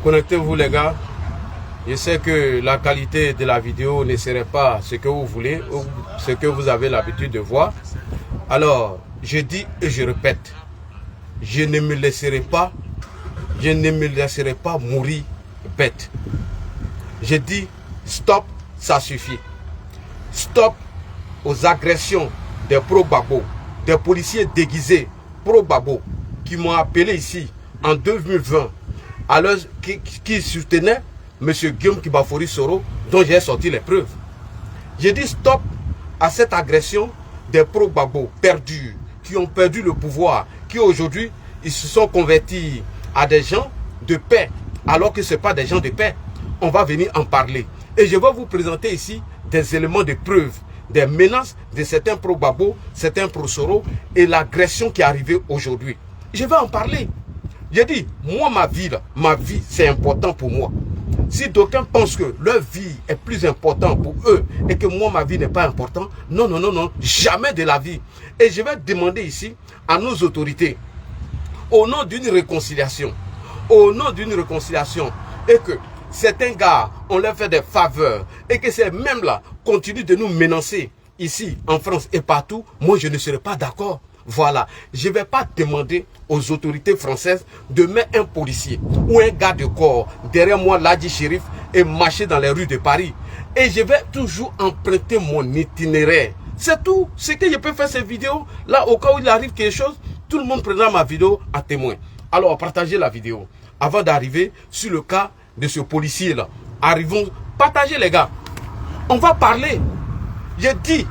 Connectez-vous les gars. Je sais que la qualité de la vidéo ne serait pas ce que vous voulez ou ce que vous avez l'habitude de voir. Alors, je dis et je répète, je ne me laisserai pas mourir bête. Je dis stop, ça suffit. Stop aux agressions des pro-Gbagbo, des policiers déguisés pro-Gbagbo qui m'ont appelé ici en 2020 alors qui soutenaient M. Guillaume Kibafori Soro, dont j'ai sorti les preuves. J'ai dit stop à cette agression des pro-Gbagbo perdus, qui ont perdu le pouvoir, qui aujourd'hui ils se sont convertis à des gens de paix, alors que ce n'est pas des gens de paix. On va venir en parler. Et je vais vous présenter ici des éléments de preuve, des menaces de certains pro-Gbagbo, certains pro-Soro et l'agression qui est arrivée aujourd'hui. Je vais en parler. J'ai dit, moi, ma vie, c'est important pour moi. Si d'aucuns pensent que leur vie est plus importante pour eux et que moi, ma vie n'est pas importante, non, non, non, non, jamais de la vie. Et je vais demander ici à nos autorités, au nom d'une réconciliation, et que certains gars, on leur fait des faveurs, et que ces mêmes-là continuent de nous menacer ici, en France et partout, moi, je ne serai pas d'accord. Voilà, je ne vais pas demander aux autorités françaises de mettre un policier ou un gars de corps derrière moi, Ladji Chérif, et marcher dans les rues de Paris. Et je vais toujours emprunter mon itinéraire. C'est tout. C'est que je peux faire cette vidéo. Là, au cas où il arrive quelque chose, tout le monde prendra ma vidéo à témoin. Alors, partagez la vidéo. Avant d'arriver sur le cas de ce policier-là. Arrivons, partagez les gars. On va parler. J'ai dit,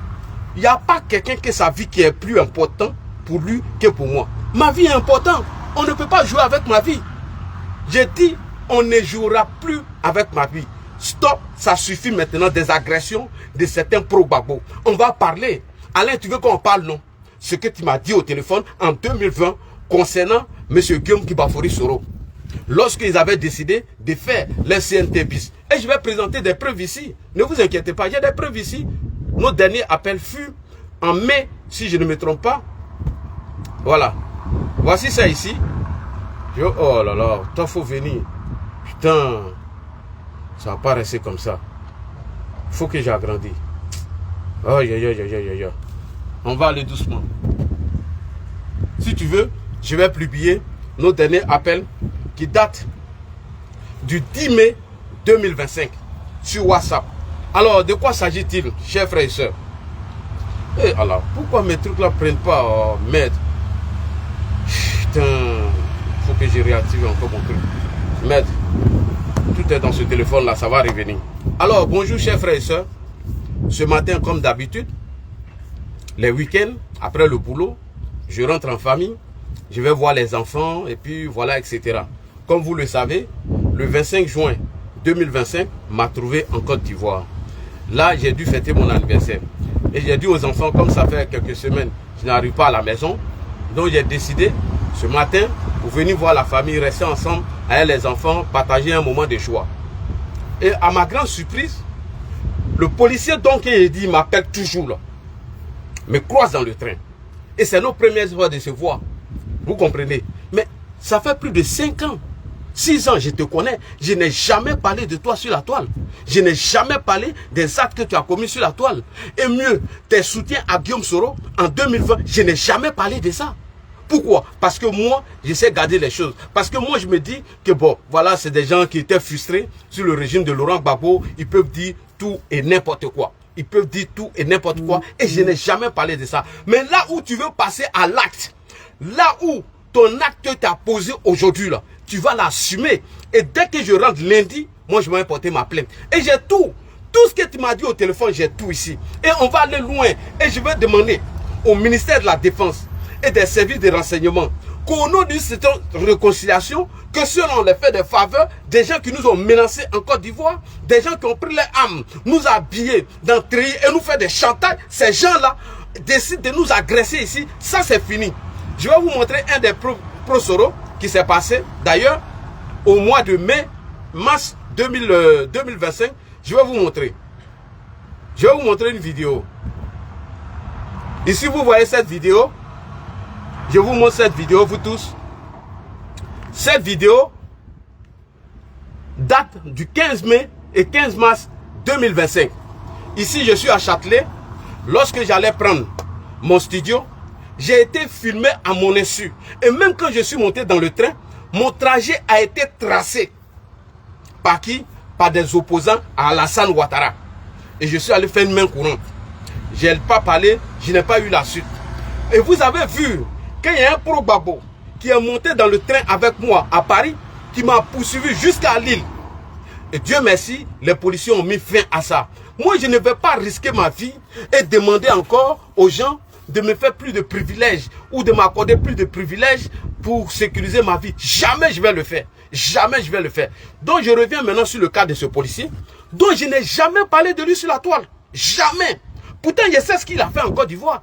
il n'y a pas quelqu'un que sa vie qui est plus important pour lui que pour moi. Ma vie est importante. On ne peut pas jouer avec ma vie. J'ai dit, on ne jouera plus avec ma vie. Stop, ça suffit maintenant des agressions de certains pro-Gbagbo. On va parler. Alain, tu veux qu'on parle, non? Ce que tu m'as dit au téléphone en 2020 concernant M. Guillaume Kibafori Soro. Lorsqu'ils avaient décidé de faire les CNT bis. Et je vais présenter des preuves ici. Ne vous inquiétez pas, il y a des preuves ici. Notre dernier appel fut en mai, si je ne me trompe pas. Voilà. Voici ça ici. Oh là là, toi faut venir. Putain, ça va pas rester comme ça. Il faut que j'agrandisse. Aïe, aïe, aïe, aïe, aïe, aïe. On va aller doucement. Si tu veux, je vais publier notre dernier appel qui date du 10 mai 2025 sur WhatsApp. Alors, de quoi s'agit-il, chers frères et sœurs? Et alors, pourquoi mes trucs là prennent pas, oh, merde? Putain, il faut que je réactive encore mon truc. Merde, tout est dans ce téléphone là, ça va revenir. Alors, bonjour chers frères et sœurs. Ce matin, comme d'habitude, les week-ends, après le boulot, je rentre en famille, je vais voir les enfants et puis voilà, etc. Comme vous le savez, le 25 juin 2025 m'a trouvé en Côte d'Ivoire. Là, j'ai dû fêter mon anniversaire. Et j'ai dit aux enfants, comme ça fait quelques semaines, je n'arrive pas à la maison. Donc j'ai décidé, ce matin, pour venir voir la famille, rester ensemble avec les enfants, partager un moment de joie. Et à ma grande surprise, le policier donc il dit, m'appelle toujours là. Me croise dans le train. Et c'est nos premières fois de se voir. Vous comprenez? Mais ça fait plus de 5 ans. 6 ans, je te connais. Je n'ai jamais parlé de toi sur la toile. Je n'ai jamais parlé des actes que tu as commis sur la toile. Et mieux, tes soutiens à Guillaume Soro en 2020, je n'ai jamais parlé de ça. Pourquoi? Parce que moi, je sais garder les choses. Parce que moi, je me dis que bon, voilà, c'est des gens qui étaient frustrés sur le régime de Laurent Gbagbo. Ils peuvent dire tout et n'importe quoi. Ils peuvent dire tout et n'importe quoi. Et je n'ai jamais parlé de ça. Mais là où tu veux passer à l'acte, là où ton acte t'a posé aujourd'hui, là, tu vas l'assumer. Et dès que je rentre lundi, moi, je vais porter ma plainte. Et j'ai tout. Tout ce que tu m'as dit au téléphone, j'ai tout ici. Et on va aller loin. Et je vais demander au ministère de la Défense et des services de renseignement qu'au nom d'une certaine réconciliation, que ceux-là les fait des faveurs, des gens qui nous ont menacés en Côte d'Ivoire, des gens qui ont pris les armes, nous habiller dans le treillis et nous faire des chantages, ces gens-là décident de nous agresser ici. Ça, c'est fini. Je vais vous montrer un des pro-Soro qui s'est passé, d'ailleurs, au mois de mars 2025. Je vais vous montrer. Je vais vous montrer une vidéo. Ici, vous voyez cette vidéo. Je vous montre cette vidéo, vous tous. Cette vidéo, date du 15 mai et 15 mars 2025. Ici, je suis à Châtelet. Lorsque j'allais prendre mon studio, j'ai été filmé à mon insu. Et même quand je suis monté dans le train, mon trajet a été tracé. Par qui? Par des opposants à Alassane Ouattara. Et je suis allé faire une main courante. Je n'ai pas parlé, je n'ai pas eu la suite. Et vous avez vu qu'il y a un pro-babo qui est monté dans le train avec moi à Paris, qui m'a poursuivi jusqu'à Lille. Et Dieu merci, les policiers ont mis fin à ça. Moi, je ne vais pas risquer ma vie et demander encore aux gens de me faire plus de privilèges ou de m'accorder plus de privilèges pour sécuriser ma vie. Jamais je vais le faire. Jamais je vais le faire. Donc, je reviens maintenant sur le cas de ce policier, dont je n'ai jamais parlé de lui sur la toile. Jamais. Pourtant, je sais ce qu'il a fait en Côte d'Ivoire.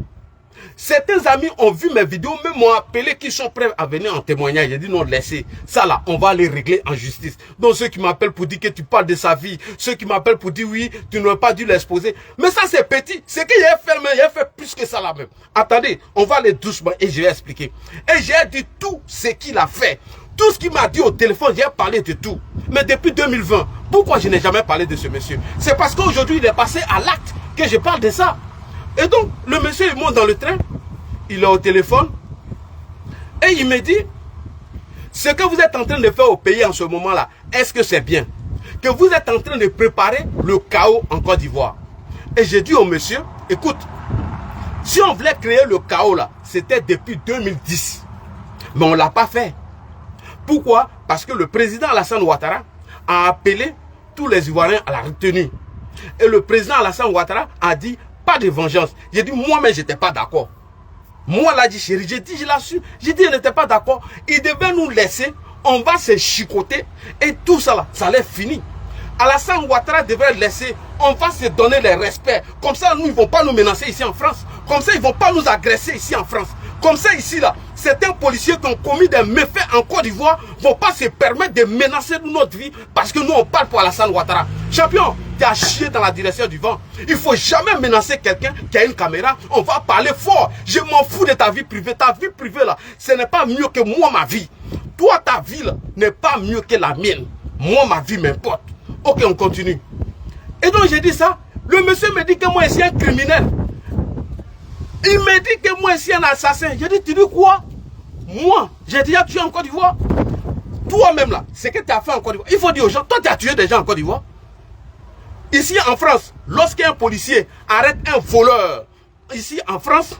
Certains amis ont vu mes vidéos, même m'ont appelé, qui sont prêts à venir en témoignage. J'ai dit non, laissez. Ça là, on va les régler en justice. Donc ceux qui m'appellent pour dire que tu parles de sa vie, ceux qui m'appellent pour dire oui, tu n'aurais pas dû l'exposer. Mais ça c'est petit. C'est qu'il a fait, mais il a fait plus que ça là même. Attendez, on va aller doucement et je vais expliquer. Et j'ai dit tout ce qu'il a fait. Tout ce qu'il m'a dit au téléphone, j'ai parlé de tout. Mais depuis 2020, pourquoi je n'ai jamais parlé de ce monsieur? C'est parce qu'aujourd'hui il est passé à l'acte que je parle de ça. Et donc, le monsieur, il monte dans le train, il est au téléphone, et il me dit, ce que vous êtes en train de faire au pays en ce moment-là, est-ce que c'est bien? Que vous êtes en train de préparer le chaos en Côte d'Ivoire. Et j'ai dit au monsieur, écoute, si on voulait créer le chaos là, c'était depuis 2010. Mais on ne l'a pas fait. Pourquoi? Parce que le président Alassane Ouattara a appelé tous les Ivoiriens à la retenue. Et le président Alassane Ouattara a dit, pas de vengeance. J'ai dit, moi-même, je n'étais pas d'accord. Moi, l'a dit, chérie, j'ai dit, je l'ai su. J'ai dit, je n'étais pas d'accord. Il devait nous laisser. On va se chicoter. Et tout ça, là, ça allait finir. Alassane Ouattara devrait laisser. On va se donner les respects. Comme ça, nous, ils ne vont pas nous menacer ici en France. Comme ça, ils ne vont pas nous agresser ici en France. Comme ça, ici, là, certains policiers qui ont commis des méfaits en Côte d'Ivoire ne vont pas se permettre de menacer notre vie parce que nous, on parle pour Alassane Ouattara. Champion, tu as chié dans la direction du vent. Il ne faut jamais menacer quelqu'un qui a une caméra. On va parler fort. Je m'en fous de ta vie privée. Ta vie privée, là, ce n'est pas mieux que moi, ma vie. Toi, ta vie, là, n'est pas mieux que la mienne. Moi, ma vie m'importe. Ok, on continue. Et donc, j'ai dit ça. Le monsieur me dit que moi, je suis un criminel. Il me dit que moi, je suis un assassin. J'ai dit, tu dis quoi? Moi, j'ai déjà tué en Côte d'Ivoire. Toi-même, là, ce que tu as fait en Côte d'Ivoire. Il faut dire aux gens, toi, tu as tué des gens en Côte d'Ivoire. Ici, en France, lorsqu'un policier arrête un voleur, ici, en France,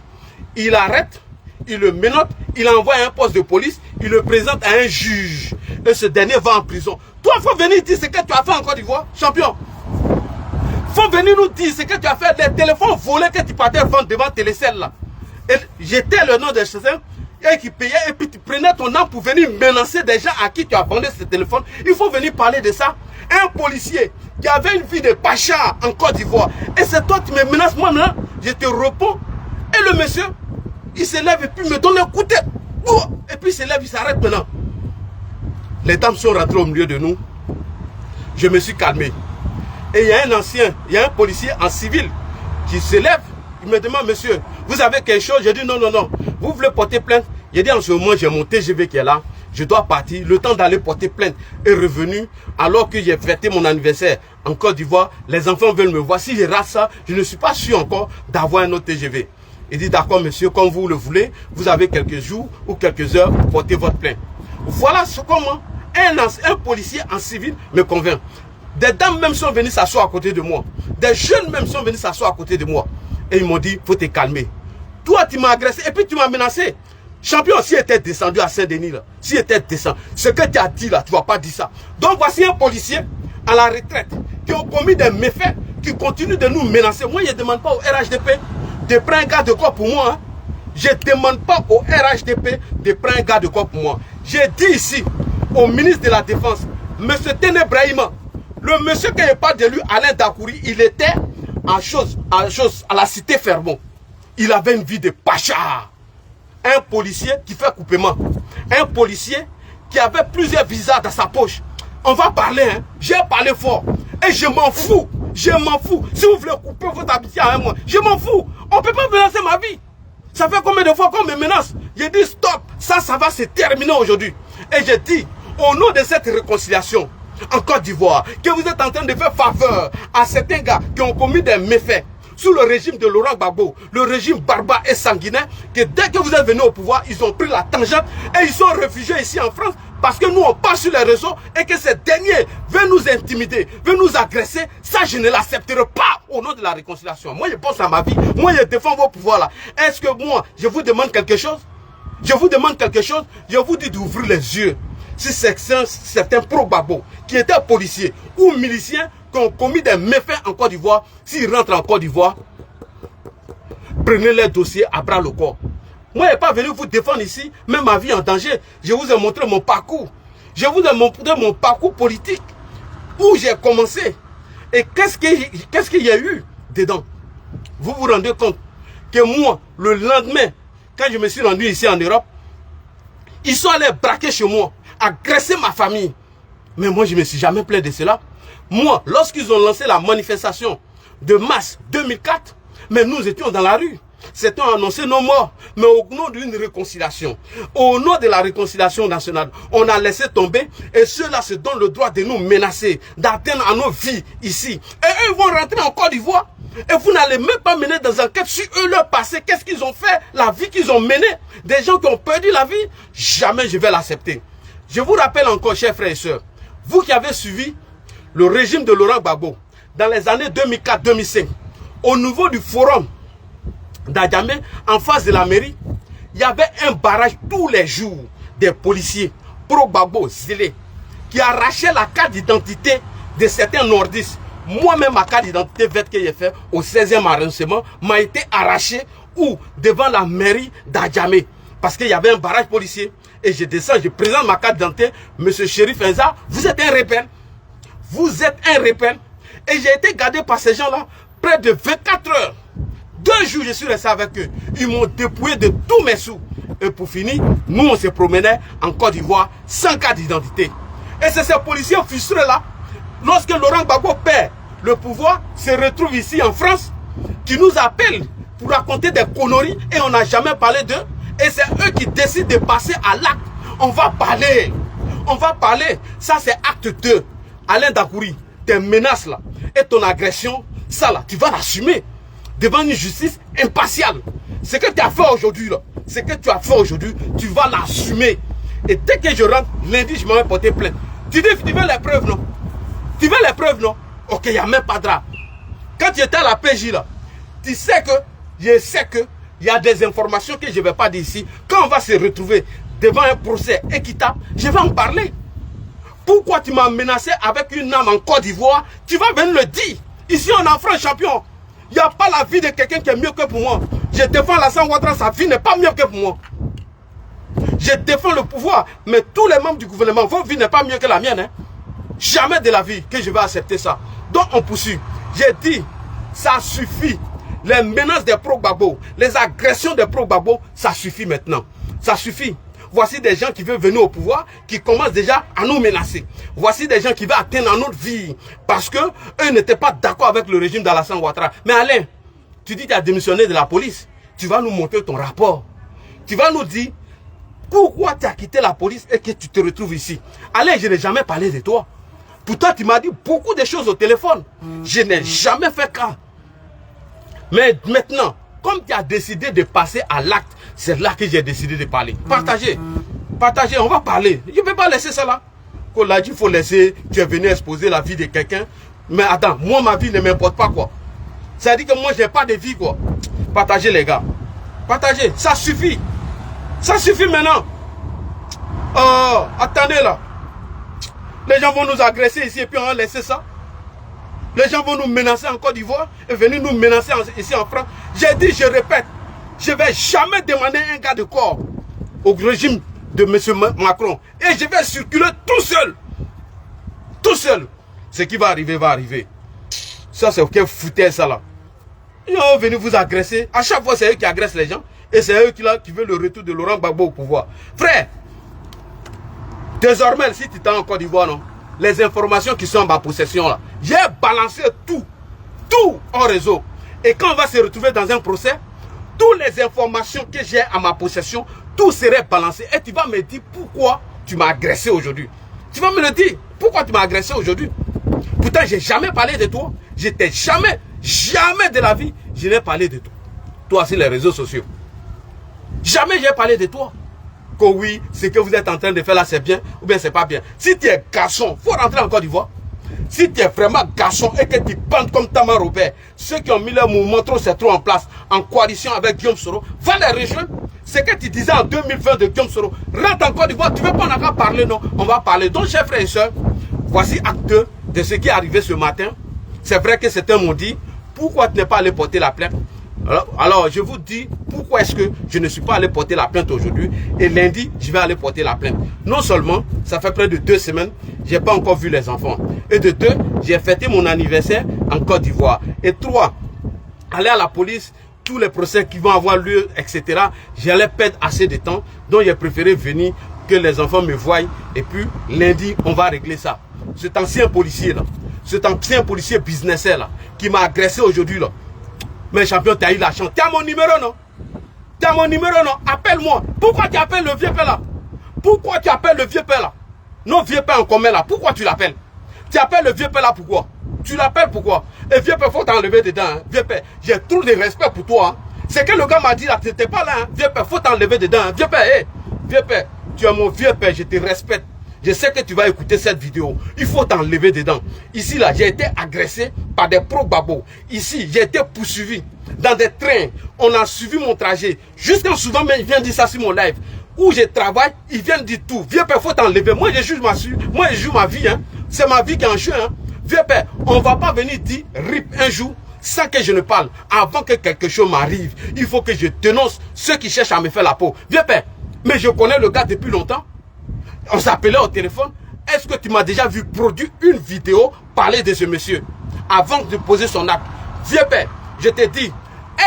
il arrête, il le menotte, il envoie à un poste de police, il le présente à un juge. Et ce dernier va en prison. Toi, il faut venir dire ce que tu as fait en Côte d'Ivoire, champion. Il faut venir nous dire ce que tu as fait, les téléphones volés que tu partais vendre devant Télécell là. Et j'étais le nom de chacun et qui payait et puis tu prenais ton nom pour venir menacer des gens à qui tu as vendu ce téléphone. Il faut venir parler de ça. Un policier qui avait une vie de pacha en Côte d'Ivoire. Et c'est toi qui me menaces moi là. Je te réponds. Et le monsieur, il se lève et puis me donne un coup de tête. Et puis il se lève, il s'arrête maintenant. Les dames sont rentrées au milieu de nous. Je me suis calmé. Et il y a un ancien, il y a un policier en civil qui se lève. Il me demande, monsieur, vous avez quelque chose? Je dis non, non, non. Vous voulez porter plainte? Il dit en ce moment, j'ai mon TGV qui est là. Je dois partir. Le temps d'aller porter plainte est revenu alors que j'ai fêté mon anniversaire en Côte d'Ivoire. Les enfants veulent me voir. Si je rate ça, je ne suis pas sûr encore d'avoir un autre TGV. Il dit, d'accord, monsieur, comme vous le voulez, vous avez quelques jours ou quelques heures pour porter votre plainte. Voilà comment un policier en civil me convainc. Des dames même sont venues s'asseoir à côté de moi. Des jeunes même sont venus s'asseoir à côté de moi. Et ils m'ont dit, il faut te calmer. Toi, tu m'as agressé et puis tu m'as menacé. Champion, si était descendu à Saint-Denis, si était descendu, ce que tu as dit là, tu ne vas pas dire ça. Donc voici un policier à la retraite qui a commis des méfaits, qui continue de nous menacer. Moi, je ne demande pas au RHDP de prendre un gars de corps pour moi. Hein. Je ne demande pas au RHDP de prendre un gars de corps pour moi. J'ai dit ici au ministre de la Défense, M. Téné Brahima, le monsieur qui n'est pas de lui, Alain Dakouri, il était à la cité Fermont. Il avait une vie de pacha. Un policier qui fait coupement. Un policier qui avait plusieurs visas dans sa poche. On va parler, hein. J'ai parlé fort. Et je m'en fous. Je m'en fous. Si vous voulez couper votre amitié à un mois, je m'en fous. On ne peut pas menacer ma vie. Ça fait combien de fois qu'on me menace? J'ai dit stop. Ça va se terminer aujourd'hui. Et j'ai dit, au nom de cette réconciliation, en Côte d'Ivoire, que vous êtes en train de faire faveur à certains gars qui ont commis des méfaits sous le régime de Laurent Gbagbo, le régime barbare et sanguinaire, que dès que vous êtes venu au pouvoir, ils ont pris la tangente et ils sont réfugiés ici en France parce que nous on passe sur les réseaux et que ces derniers veulent nous intimider, veulent nous agresser. Ça, je ne l'accepterai pas au nom de la réconciliation. Moi, je pense à ma vie. Moi, je défends vos pouvoirs là. Est-ce que moi, je vous demande quelque chose? Je vous demande quelque chose? Je vous dis d'ouvrir les yeux. Si certains pro-Gbagbo qui étaient policiers ou miliciens qui ont commis des méfaits en Côte d'Ivoire, s'ils rentrent en Côte d'Ivoire, prenez les dossiers à bras le corps. Moi, je n'ai pas venu vous défendre ici, même ma vie en danger. Je vous ai montré mon parcours. Je vous ai montré mon parcours politique, où j'ai commencé. Et qu'est-ce qu'il y a eu dedans? Vous vous rendez compte que moi, le lendemain, quand je me suis rendu ici en Europe, ils sont allés braquer chez moi, agresser ma famille. Mais moi, je ne me suis jamais plaint de cela. Moi, lorsqu'ils ont lancé la manifestation de mars 2004, mais nous étions dans la rue. C'était annoncé nos morts, mais au nom d'une réconciliation, au nom de la réconciliation nationale, on a laissé tomber et ceux-là se donnent le droit de nous menacer, d'atteindre à nos vies ici. Et eux vont rentrer en Côte d'Ivoire et vous n'allez même pas mener dans enquête sur eux leur passé, qu'est-ce qu'ils ont fait, la vie qu'ils ont menée, des gens qui ont perdu la vie, jamais je vais l'accepter. Je vous rappelle encore, chers frères et sœurs, vous qui avez suivi le régime de Laurent Gbagbo dans les années 2004-2005, au niveau du forum d'Adjamé, en face de la mairie, il y avait un barrage tous les jours des policiers pro-Gbagbo zélés qui arrachaient la carte d'identité de certains nordistes. Moi-même, ma carte d'identité verte que j'ai fait au 16e arrondissement m'a été arrachée ou devant la mairie d'Adjamé parce qu'il y avait un barrage policier. Et je descends, je présente ma carte d'identité. Monsieur Chérif Enza, vous êtes un rebelle. Vous êtes un rebelle. Et j'ai été gardé par ces gens-là près de 24 heures. 2 jours, je suis resté avec eux. Ils m'ont dépouillé de tous mes sous. Et pour finir, nous, on se promenait en Côte d'Ivoire sans carte d'identité. Et c'est ces policiers frustrés-là, lorsque Laurent Gbagbo perd le pouvoir, se retrouve ici en France, qui nous appellent pour raconter des conneries et on n'a jamais parlé d'eux. Et c'est eux qui décident de passer à l'acte. On va parler. On va parler. Ça, c'est acte 2. Alain Dakouri, tes menaces là et ton agression, ça là, tu vas l'assumer devant une justice impartiale. Ce que tu as fait aujourd'hui là, ce que tu as fait aujourd'hui, tu vas l'assumer. Et dès que je rentre, lundi, je m'en vais porter plainte. Tu veux les preuves, non? Tu veux les preuves, non? Ok, il n'y a même pas de drap. Quand tu étais à la PJ là, tu sais que, je sais que, il y a des informations que je ne vais pas dire ici. Quand on va se retrouver devant un procès équitable, je vais en parler. Pourquoi tu m'as menacé avec une âme en Côte d'Ivoire? Tu vas venir le dire. Ici, on est en France champion. Il n'y a pas la vie de quelqu'un qui est mieux que pour moi. Je défends Alassane Ouattara, sa vie n'est pas mieux que pour moi. Je défends le pouvoir, mais tous les membres du gouvernement, votre vie n'est pas mieux que la mienne. Hein? Jamais de la vie que je vais accepter ça. Donc on poursuit. J'ai dit, ça suffit. Les menaces des pro-Gbagbo, les agressions des pro-Gbagbo, ça suffit maintenant. Ça suffit. Voici des gens qui veulent venir au pouvoir, qui commencent déjà à nous menacer. Voici des gens qui veulent atteindre notre vie. Parce qu'eux n'étaient pas d'accord avec le régime d'Alassane Ouattara. Mais Alain, tu dis que tu as démissionné de la police. Tu vas nous montrer ton rapport. Tu vas nous dire pourquoi tu as quitté la police et que tu te retrouves ici. Alain, je n'ai jamais parlé de toi. Pourtant, tu m'as dit beaucoup de choses au téléphone. Je n'ai jamais fait cas. Mais maintenant, comme tu as décidé de passer à l'acte, c'est là que j'ai décidé de parler. Partagez. Partagez, on va parler. Je ne peux pas laisser ça là. Qu'on l'a dit, il faut laisser, tu es venu exposer la vie de quelqu'un. Mais attends, moi, ma vie ne m'importe pas, quoi. Ça dit que moi, je n'ai pas de vie, quoi. Partagez, les gars. Partagez, ça suffit. Ça suffit maintenant. Oh, attendez là. Les gens vont nous agresser ici et puis on va laisser ça. Les gens vont nous menacer en Côte d'Ivoire et venir nous menacer ici en France. J'ai dit, je répète, je ne vais jamais demander un gars de corps au régime de M. Macron. Et je vais circuler tout seul. Tout seul. Ce qui va arriver, va arriver. Ça, c'est quel foutaise ça là. Ils vont venir vous agresser. À chaque fois, c'est eux qui agressent les gens. Et c'est eux qui veulent le retour de Laurent Gbagbo au pouvoir. Frère, désormais, si tu es en Côte d'Ivoire, non, les informations qui sont en ma possession là, j'ai balancé tout en réseau. Et quand on va se retrouver dans un procès, toutes les informations que j'ai à ma possession, tout serait balancé. Et tu vas me dire pourquoi tu m'as agressé aujourd'hui. Tu vas me le dire. Pourquoi tu m'as agressé aujourd'hui? Pourtant, j'ai jamais parlé de toi. J'étais jamais de la vie, je n'ai parlé de toi. Toi, sur les réseaux sociaux. Jamais j'ai parlé de toi. Que oui, ce que vous êtes en train de faire là, c'est bien ou bien c'est pas bien. Si tu es garçon, il faut rentrer en Côte d'Ivoire. Si tu es vraiment garçon et que tu bandes comme Tama Robert, ceux qui ont mis leur mouvement trop, c'est trop en place, en coalition avec Guillaume Soro, va les rejoindre. Ce que tu disais en 2020 de Guillaume Soro, rentre en Côte d'Ivoire, tu ne veux pas en avoir parlé, non? On va parler. Donc, chers frères et sœurs, voici acte 2 de ce qui est arrivé ce matin. C'est vrai que certains m'ont dit, pourquoi tu n'es pas allé porter la plainte? Alors, je vous dis, pourquoi est-ce que je ne suis pas allé porter la plainte aujourd'hui? Et lundi, je vais aller porter la plainte. Non seulement, ça fait près de 2 semaines, je n'ai pas encore vu les enfants. Et de 2, j'ai fêté mon anniversaire en Côte d'Ivoire. Et 3, aller à la police, tous les procès qui vont avoir lieu, etc. J'allais perdre assez de temps. Donc, j'ai préféré venir, que les enfants me voient. Et puis, lundi, on va régler ça. Cet ancien policier là, cet ancien policier businessaire là, qui m'a agressé aujourd'hui là. Mais champion, tu as eu la chance. Tu as mon numéro, non? Tu as mon numéro, non? Appelle-moi. Pourquoi tu appelles le vieux père là? Pourquoi tu appelles le vieux père là? Non, vieux père en commun là. Pourquoi tu l'appelles? Tu appelles le vieux père là, pourquoi? Tu l'appelles pourquoi? Et vieux père, faut t'enlever dedans. Hein? Vieux père, j'ai trop de respect pour toi. Hein? C'est que le gars m'a dit là, tu n'étais pas là. Hein? Vieux père, faut t'enlever dedans. Hein? Vieux père, hey, vieux père, tu es mon vieux père, je te respecte. Je sais que tu vas écouter cette vidéo. Il faut t'enlever dedans. Ici, là, j'ai été agressé par des pro-babos. Ici, j'ai été poursuivi dans des trains. On a suivi mon trajet. Jusqu'en souvent, mais il vient dire ça sur mon live. Où je travaille, il vient dire tout. Vieux père, il faut t'enlever. Moi, je juge ma vie. Hein. C'est ma vie qui est en jeu. Hein. Vieux père, on ne va pas venir dire rip un jour sans que je ne parle. Avant que quelque chose m'arrive, il faut que je dénonce ceux qui cherchent à me faire la peau. Vieux père, mais je connais le gars depuis longtemps. On s'appelait au téléphone. Est-ce que tu m'as déjà vu produire une vidéo parler de ce monsieur avant de poser son acte? Vieux père, je te dis,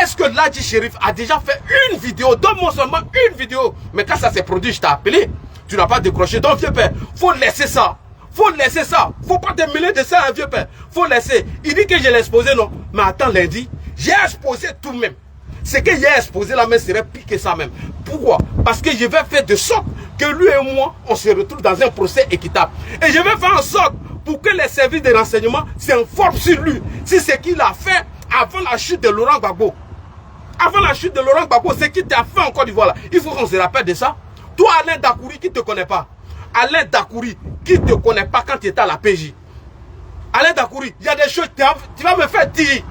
est-ce que Ladji Chérif a déjà fait une vidéo? Donne-moi seulement une vidéo. Mais quand ça s'est produit, je t'ai appelé. Tu n'as pas décroché. Donc, vieux père, faut laisser ça. Faut laisser ça. Faut pas te mêler de ça, hein, vieux père. Faut laisser. Il dit que je l'ai exposé, non? Mais attends, lundi, j'ai exposé tout de même. Ce que j'ai exposé là, mais serait pire que ça même. Pourquoi? Parce que je vais faire de sorte que lui et moi, on se retrouve dans un procès équitable. Et je vais faire en sorte pour que les services de renseignement s'informent sur lui. C'est ce qu'il a fait avant la chute de Laurent Gbagbo. Avant la chute de Laurent Gbagbo, c'est qu'il t'a fait en Côte d'Ivoire. Il faut qu'on se rappelle de ça. Toi, Alain Dakouri, qui ne te connaît pas. Alain Dakouri, qui ne te connaît pas quand tu étais à la PJ. Alain Dakouri, il y a des choses, tu vas me faire dire.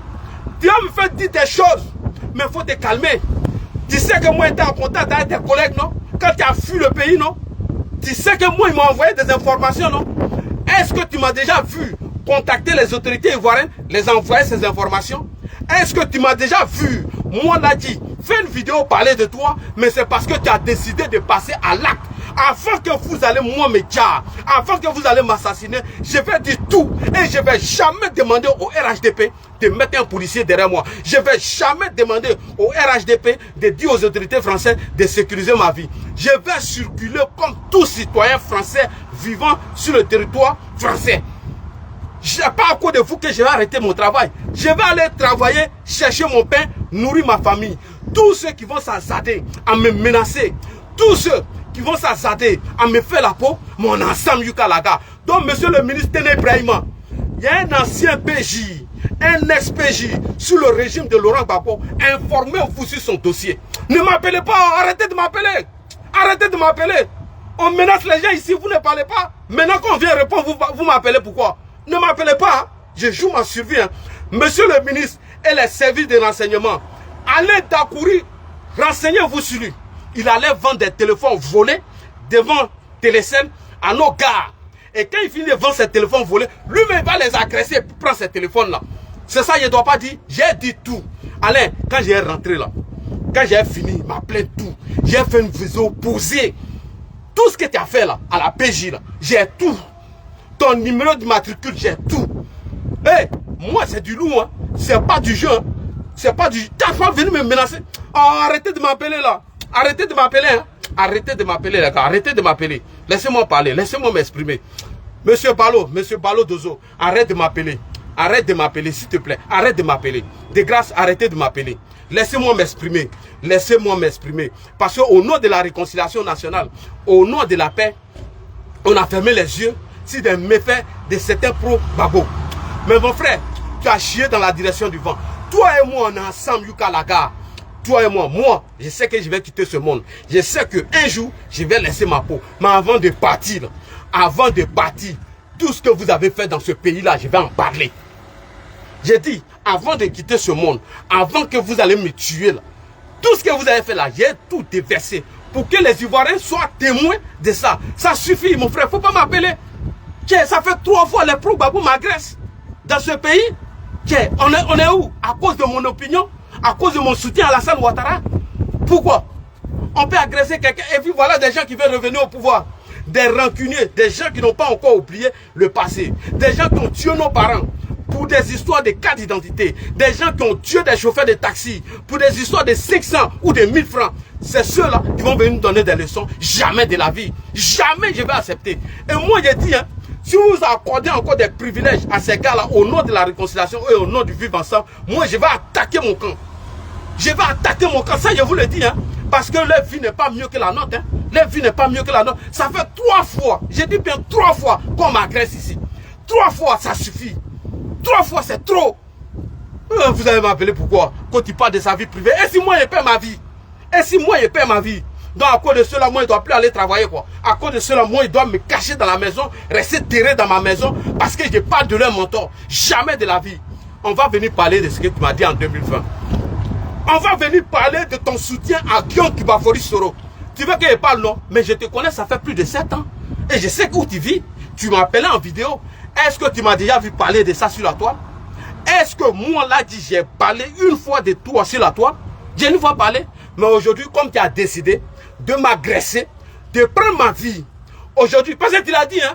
Tu vas me faire dire des choses. Mais il faut te calmer. Tu sais que moi, j'étais en contact avec tes collègues, non? Quand tu as fui le pays, non? Tu sais que moi, ils m'ont envoyé des informations, non? Est-ce que tu m'as déjà vu contacter les autorités ivoiriennes, les envoyer ces informations? Est-ce que tu m'as déjà vu, moi, Ladji, faire une vidéo parler de toi, mais c'est parce que tu as décidé de passer à l'acte. Avant que vous allez moi me dire, avant que vous allez m'assassiner, je vais dire tout. Et je ne vais jamais demander au RHDP de mettre un policier derrière moi. Je ne vais jamais demander au RHDP de dire aux autorités françaises de sécuriser ma vie. Je vais circuler comme tout citoyen français vivant sur le territoire français. Ce n'est pas à cause de vous que je vais arrêter mon travail. Je vais aller travailler, chercher mon pain, nourrir ma famille. Tous ceux qui vont s'azzader à me menacer, tous ceux qui vont s'azzader à me faire la peau, mon ensemble Yukalaga. Donc, monsieur le ministre Téné Ibrahima, il y a un ancien PJ, un ex-PJ sous le régime de Laurent Gbagbo, informez-vous sur son dossier. Ne m'appelez pas, arrêtez de m'appeler. Arrêtez de m'appeler. On menace les gens ici, vous ne parlez pas. Maintenant qu'on vient répondre, vous m'appelez pourquoi? Ne m'appelez pas, hein. Je joue ma survie. Hein. Monsieur le ministre et les services de renseignement, Alain Dakouri, renseignez-vous sur lui. Il allait vendre des téléphones volés devant Télécel à nos gares. Et quand il finit de vendre ces téléphones volés, lui-même va les agresser pour prendre ces téléphones-là. C'est ça, il ne doit pas dire. J'ai dit tout. Alain, quand j'ai rentré là, quand j'ai fini, il m'a plaint tout. J'ai fait une vidéo posée. Tout ce que tu as fait là, à la PJ là, j'ai tout. Ton numéro de matricule, j'ai tout. Hé, moi c'est du loup, hein. C'est pas du jeu. Hein. C'est pas du... Tu n'as pas venu me menacer. Oh, arrêtez de m'appeler là. Arrêtez de m'appeler. Hein. Arrêtez de m'appeler, les gars. Arrêtez de m'appeler. Laissez-moi parler. Laissez-moi m'exprimer. Monsieur Balo Dozo, arrête de m'appeler. Arrête de m'appeler, s'il te plaît. Arrête de m'appeler. De grâce, arrêtez de m'appeler. Laissez-moi m'exprimer. Laissez-moi m'exprimer. Parce qu'au nom de la réconciliation nationale, au nom de la paix, on a fermé les yeux sur des méfaits de certains pro-Gbagbo. Mais mon frère, tu as chié dans la direction du vent. Toi et moi, on est ensemble, Yuka Laga. Toi et moi, je sais que je vais quitter ce monde. Je sais qu'un jour, je vais laisser ma peau. Mais avant de partir, tout ce que vous avez fait dans ce pays-là, je vais en parler. J'ai dit, avant de quitter ce monde, avant que vous allez me tuer, là, tout ce que vous avez fait là, j'ai tout déversé pour que les Ivoiriens soient témoins de ça. Ça suffit, mon frère, il ne faut pas m'appeler. Ça fait 3 fois les pro-Gbagbo m'agressent dans ce pays. On est où? À cause de mon opinion, à cause de mon soutien à Alassane Ouattara. Pourquoi? On peut agresser quelqu'un et puis voilà des gens qui veulent revenir au pouvoir. Des rancuniers, des gens qui n'ont pas encore oublié le passé. Des gens qui ont tué nos parents pour des histoires de cartes d'identité. Des gens qui ont tué des chauffeurs de taxi pour des histoires de 500 ou de 1000 francs. C'est ceux-là qui vont venir nous donner des leçons. Jamais de la vie. Jamais je vais accepter. Et moi j'ai dit, hein, si vous accordez encore des privilèges à ces gars-là au nom de la réconciliation et au nom du vivre ensemble, moi je vais attaquer mon camp. Je vais attaquer mon camp, ça je vous le dis, hein, parce que leur vie n'est pas mieux que la nôtre. Hein. Leur vie n'est pas mieux que la nôtre. Ça fait 3 fois, je dis bien 3 fois qu'on m'agresse ici. 3 fois, ça suffit. 3 fois, c'est trop. Vous allez m'appeler pourquoi? Quand il parle de sa vie privée. Et si moi je perds ma vie? Et si moi je perds ma vie? Donc à cause de cela, moi, je ne dois plus aller travailler, quoi. À cause de cela, moi, je dois me cacher dans la maison, rester terré dans ma maison, parce que je n'ai pas de leur mentor. Jamais de la vie. On va venir parler de ce que tu m'as dit en 2020. On va venir parler de ton soutien à Guillaume Kibafori Soro. Tu veux que je parle, non? Mais je te connais, ça fait plus de 7 ans. Et je sais où tu vis. Tu m'as appelé en vidéo. Est-ce que tu m'as déjà vu parler de ça sur la toile? Est-ce que moi, là, j'ai parlé une fois de toi sur la toile? J'ai une fois parlé. Mais aujourd'hui, comme tu as décidé de m'agresser, de prendre ma vie, aujourd'hui, parce que tu l'as dit, hein?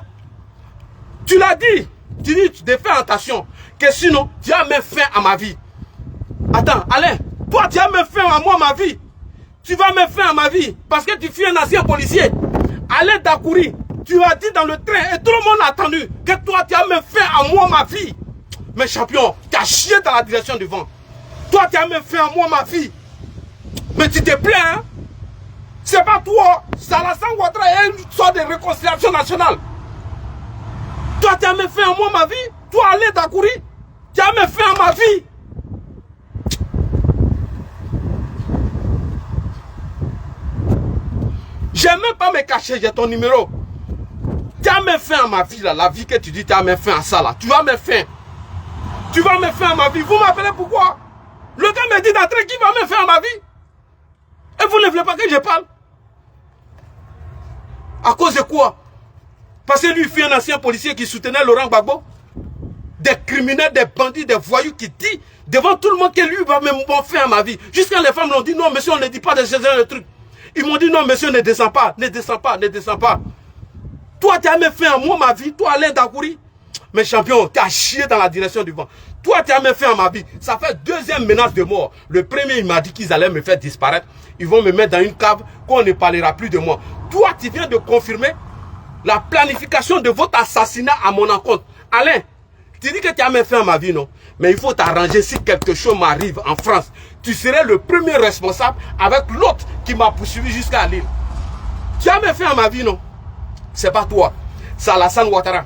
Tu l'as dit. Tu dis de faire attention, que sinon, tu as mis fin à ma vie. Attends, Alain, toi, tu as mis fin à moi, ma vie. Tu vas mettre fin à ma vie, parce que tu fais un ancien policier. Alain Dakouri, tu as dit dans le train, et tout le monde a attendu, que toi, tu as mis fin à moi, ma vie. Mais champion, tu as chié dans la direction du vent. Toi, tu as mis fin à moi, ma vie. Mais tu te plains, hein? C'est pas toi. Alassane Ouattara est une sorte de réconciliation nationale. Toi, tu as mis fin à moi, ma vie. Toi, Alain Dakouri, tu as mis fin à ma vie. Je n'aime même pas me cacher, j'ai ton numéro. Tu as mis fin à ma vie, là. La vie que tu dis, tu as mis fin à ça, là. Tu vas mettre fin. Tu vas mettre fin à ma vie. Vous m'appelez pourquoi? Le gars me dit d'entrer qui va mettre fin à ma vie. Et vous ne voulez pas que je parle? À cause de quoi? Parce que lui, il fait un ancien policier qui soutenait Laurent Gbagbo. Des criminels, des bandits, des voyous qui disent devant tout le monde que lui va même faire à ma vie. Jusqu'à les femmes l'ont dit non, monsieur, on ne dit pas de ce genre de trucs. Ils m'ont dit non, monsieur, ne descends pas, ne descends pas, ne descends pas. Toi, tu as même fait à moi ma vie, toi, Alain Dakouri. Mais champion, tu as chié dans la direction du vent. Toi, tu as même fait à ma vie. Ça fait 2e menace de mort. Le premier, il m'a dit qu'ils allaient me faire disparaître. Ils vont me mettre dans une cave, qu'on ne parlera plus de moi. Toi, tu viens de confirmer la planification de votre assassinat à mon encontre. Alain, tu dis que tu as même fait à ma vie, non? Mais il faut t'arranger si quelque chose m'arrive en France. Tu serais le premier responsable avec l'autre qui m'a poursuivi jusqu'à Lille. Tu as même fait à ma vie, non? C'est pas toi. C'est Alassane Ouattara.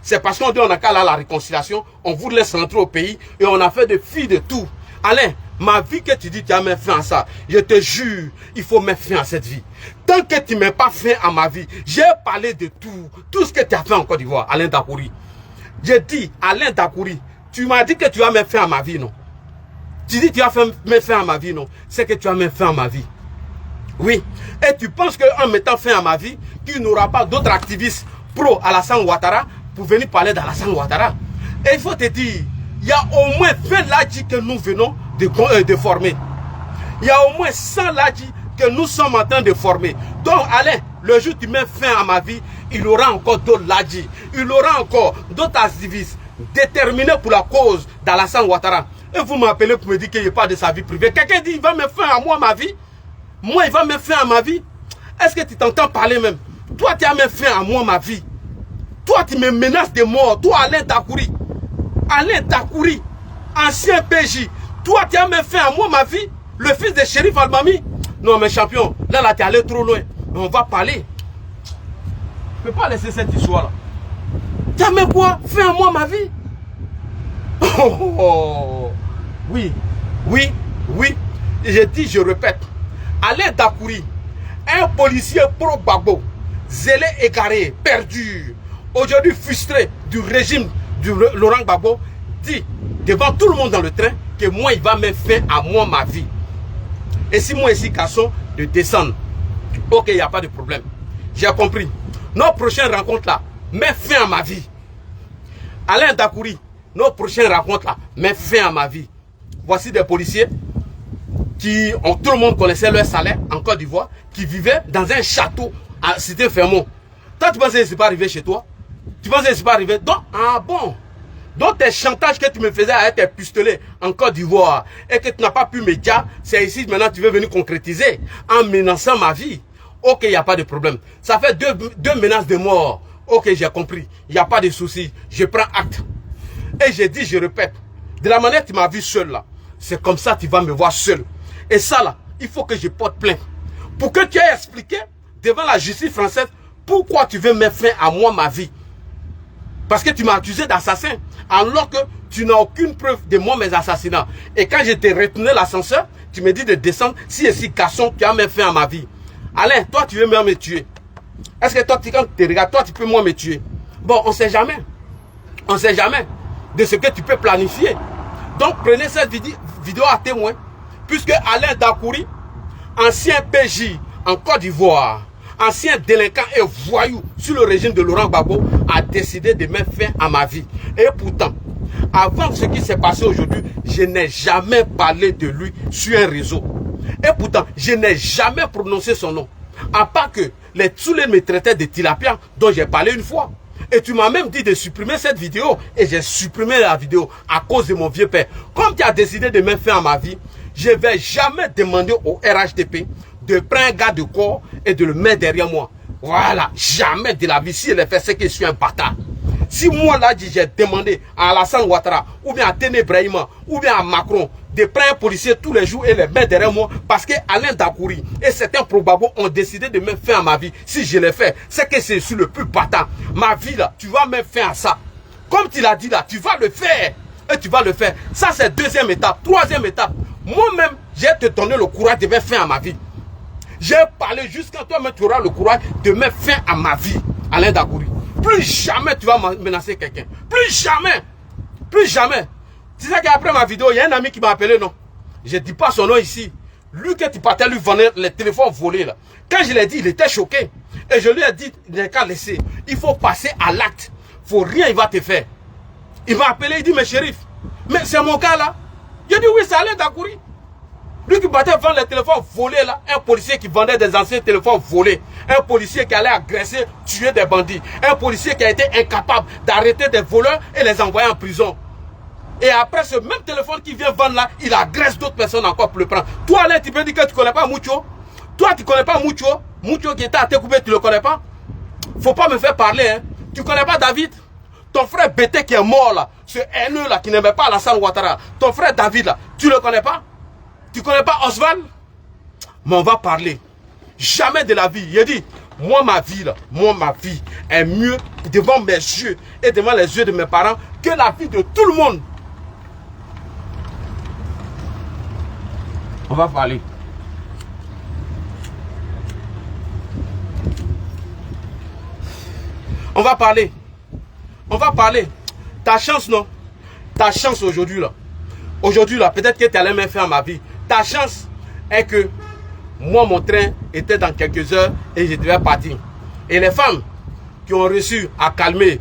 C'est parce qu'on dit on a qu'à la réconciliation, on vous laisse rentrer au pays et on a fait des filles de tout. Alain, ma vie que tu dis tu as mis fin à ça, je te jure, il faut mettre fin à cette vie. Tant que tu ne mets pas fin à ma vie, j'ai parlé de tout ce que tu as fait en Côte d'Ivoire, Alain Dakouri. J'ai dit, Alain Dakouri, tu m'as dit que tu as mis fin à ma vie, non? Tu dis que tu as mis fin à ma vie, non? C'est que tu as mis fin à ma vie. Oui. Et tu penses qu'en mettant fin à ma vie, tu n'auras pas d'autres activistes pro Alassane Ouattara pour venir parler d'Alassane Ouattara. Et il faut te dire, il y a au moins 20 ladjis que nous venons de former. Il y a au moins 100 ladjis que nous sommes en train de former. Donc Alain, le jour où tu mets fin à ma vie, il aura encore d'autres ladjis. Il aura encore d'autres activistes déterminés pour la cause d'Alassane Ouattara. Et vous m'appelez pour me dire qu'il n'y a pas de sa vie privée. Quelqu'un dit, il va mettre fin à moi, ma vie. Moi, il va mettre fin à ma vie. Est-ce que tu t'entends parler même? Toi, tu as mis fin à moi, ma vie. Toi, tu me menaces de mort. Toi, Alain Dakouri. Alain Dakouri, ancien PJ. Toi, tu as mis fin à moi, ma vie. Le fils de Shérif Almami. Non, mais champion, là, tu es allé trop loin. On va parler. Je ne peux pas laisser cette histoire-là. Tu as mis quoi? Fais à moi ma vie. Oh, oui, oui, oui. Je dis, je répète. Alain Dakouri, un policier pro-Gbagbo, zélé, égaré, perdu, aujourd'hui frustré du régime de Laurent Gbagbo, dit devant tout le monde dans le train que moi, il va mettre fin à moi, ma vie. Et si moi, ici, Kasson, de descendre, ok, il n'y a pas de problème. J'ai compris. Nos prochaines rencontres là, met fin à ma vie. Alain Dakouri, nos prochaines rencontres là, met fin à ma vie. Voici des policiers qui ont, tout le monde connaissait leur salaire en Côte d'Ivoire, qui vivaient dans un château à Cité Fermont. Toi, tu pensais que ce n'est pas arrivé chez toi? Tu pensais que ce n'est pas arrivé? Donc, ah bon? Donc, tes chantages que tu me faisais avec tes pistolets en Côte d'Ivoire et que tu n'as pas pu me dire, c'est ici maintenant tu veux venir concrétiser en menaçant ma vie. Ok, il n'y a pas de problème. Ça fait deux menaces de mort. Ok, j'ai compris. Il n'y a pas de souci. Je prends acte. Et j'ai dit, je répète, de la manière que tu m'as vu seul là, c'est comme ça que tu vas me voir seul. Et ça là, il faut que je porte plainte. Pour que tu aies expliqué devant la justice française pourquoi tu veux mettre fin à moi, ma vie. Parce que tu m'as accusé d'assassin, alors que tu n'as aucune preuve de moi, mes assassinats. Et quand je t'ai retenu l'ascenseur, tu me dis de descendre, si ici, Kasson, tu as mis fin à ma vie. Alain, toi, tu veux même me tuer. Est-ce que toi, quand tu te regardes, toi, tu peux moi me tuer? Bon, on ne sait jamais. On ne sait jamais de ce que tu peux planifier. Donc, prenez cette vidéo à témoin. Puisque Alain Dakouri, ancien PJ en Côte d'Ivoire, ancien délinquant et voyou sous le régime de Laurent Gbagbo, a décidé de mettre fin à ma vie. Et pourtant, avant ce qui s'est passé aujourd'hui, je n'ai jamais parlé de lui sur un réseau. Et pourtant, je n'ai jamais prononcé son nom. À part que les Tsoulé me traitaient de tilapia, dont j'ai parlé une fois. Et tu m'as même dit de supprimer cette vidéo. Et j'ai supprimé la vidéo à cause de mon vieux père. Comme tu as décidé de mettre fin à ma vie, je ne vais jamais demander au RHDP de prendre un gars de corps et de le mettre derrière moi. Voilà, jamais de la vie. Si elle fait, c'est que je suis un bâtard. Si moi là, j'ai demandé à Alassane Ouattara, ou bien à Téné Brahima, ou bien à Macron, de prendre un policier tous les jours et les mettre derrière moi, parce que Alain Dakouri et certains probablement ont décidé de mettre fin à ma vie. Si je l'ai fait, c'est que c'est sur le plus bâtard. Ma vie là, tu vas mettre fin à ça. Comme tu l'as dit là, tu vas le faire. Et tu vas le faire. Ça c'est deuxième étape. Troisième étape. Moi-même, j'ai te donné le courage de mettre fin à ma vie. J'ai parlé jusqu'à toi-même, tu auras le courage de mettre fin à ma vie, Alain Dakouri. Plus jamais tu vas menacer quelqu'un. Plus jamais. Plus jamais. C'est ça qu'après ma vidéo, il y a un ami qui m'a appelé, non. Je ne dis pas son nom ici. Lui que tu partais lui vendre les téléphones volés là. Quand je l'ai dit, il était choqué. Et je lui ai dit, il n'est qu'à laisser. Il faut passer à l'acte. Faut rien, il va te faire. Il m'a appelé, il dit, mais shérif, mais c'est mon cas là. J'ai dit, oui, c'est Alain Dakouri. Lui qui battait vendre les téléphones volés là, un policier qui vendait des anciens téléphones volés, un policier qui allait agresser, tuer des bandits, un policier qui a été incapable d'arrêter des voleurs et les envoyer en prison. Et après ce même téléphone qui vient vendre là, il agresse d'autres personnes encore pour le prendre. Toi Alain, tu peux dire que tu ne connais pas Moucho? Toi tu ne connais pas Moucho? Moucho qui était à Tékoubé, tu ne le connais pas? Faut pas me faire parler, hein. Tu ne connais pas David? Ton frère Bété qui est mort là, ce haineux là qui n'aimait pas Alassane Ouattara, ton frère David là, tu ne le connais pas? Tu ne connais pas Oswald? Mais on va parler. Jamais de la vie. Il dit, moi ma vie là, moi ma vie est mieux devant mes yeux et devant les yeux de mes parents que la vie de tout le monde. On va parler. On va parler. On va parler. Ta chance non? Ta chance aujourd'hui là. Aujourd'hui là, peut-être que tu allais me faire ma vie. Ta chance est que moi, mon train était dans quelques heures et je devais partir. Et les femmes qui ont reçu à calmer